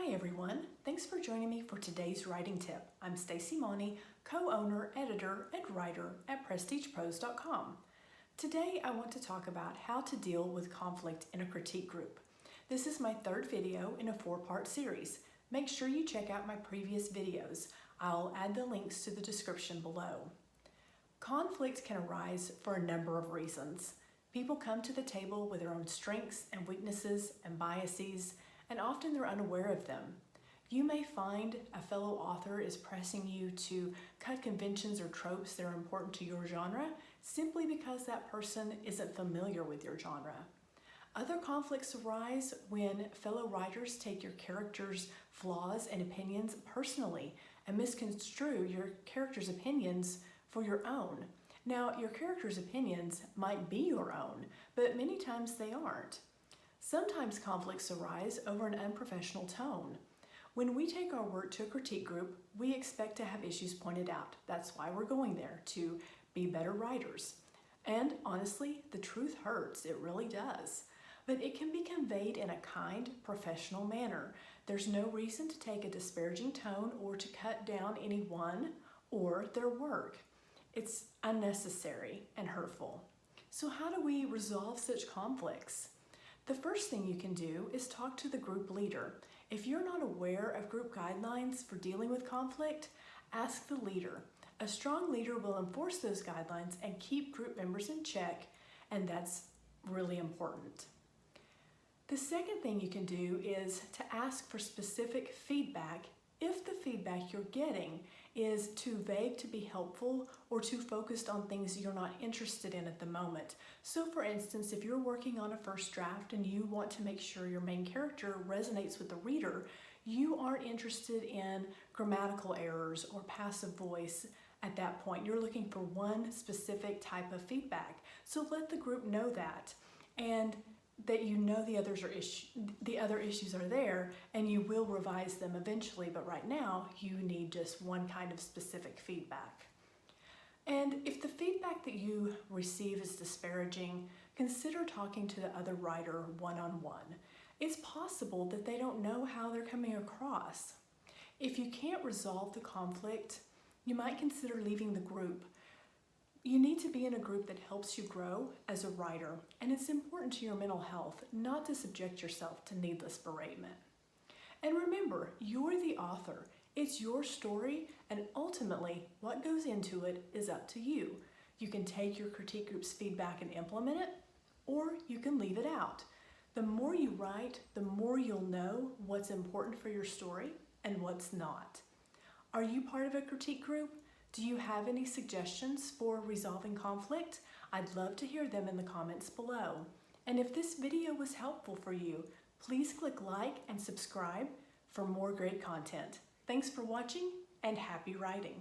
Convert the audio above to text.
Hi everyone, thanks for joining me for today's writing tip. I'm Staci Mauney, co-owner, editor, and writer at PrestigeProse.com. Today I want to talk about how to deal with conflict in a critique group. This is my third video in a 4-part series. Make sure you check out my previous videos. I'll add the links to the description below. Conflict can arise for a number of reasons. People come to the table with their own strengths and weaknesses and biases, and often they're unaware of them. You may find a fellow author is pressing you to cut conventions or tropes that are important to your genre simply because that person isn't familiar with your genre. Other conflicts arise when fellow writers take your characters' flaws and opinions personally and misconstrue your character's opinions for your own. Now, your character's opinions might be your own, but many times they aren't. Sometimes conflicts arise over an unprofessional tone. When we take our work to a critique group, we expect to have issues pointed out. That's why we're going there, to be better writers. And honestly, the truth hurts, it really does. But it can be conveyed in a kind, professional manner. There's no reason to take a disparaging tone or to cut down anyone or their work. It's unnecessary and hurtful. So how do we resolve such conflicts? The first thing you can do is talk to the group leader. If you're not aware of group guidelines for dealing with conflict, ask the leader. A strong leader will enforce those guidelines and keep group members in check, and that's really important. The second thing you can do is to ask for specific feedback if the feedback you're getting is too vague to be helpful or too focused on things you're not interested in at the moment. So for instance, if you're working on a first draft and you want to make sure your main character resonates with the reader, you aren't interested in grammatical errors or passive voice at that point. You're looking for one specific type of feedback. So let the group know that, and that you know the other issues are there and you will revise them eventually, but right now you need just one kind of specific feedback. And if the feedback that you receive is disparaging, consider talking to the other writer one-on-one. It's possible that they don't know how they're coming across. If you can't resolve the conflict, you might consider leaving the group. You need to be in a group that helps you grow as a writer, and it's important to your mental health not to subject yourself to needless beratement. And remember, you're the author. It's your story, and ultimately, what goes into it is up to you. You can take your critique group's feedback and implement it, or you can leave it out. The more you write, the more you'll know what's important for your story and what's not. Are you part of a critique group? Do you have any suggestions for resolving conflict? I'd love to hear them in the comments below. And if this video was helpful for you, please click like and subscribe for more great content. Thanks for watching and happy writing.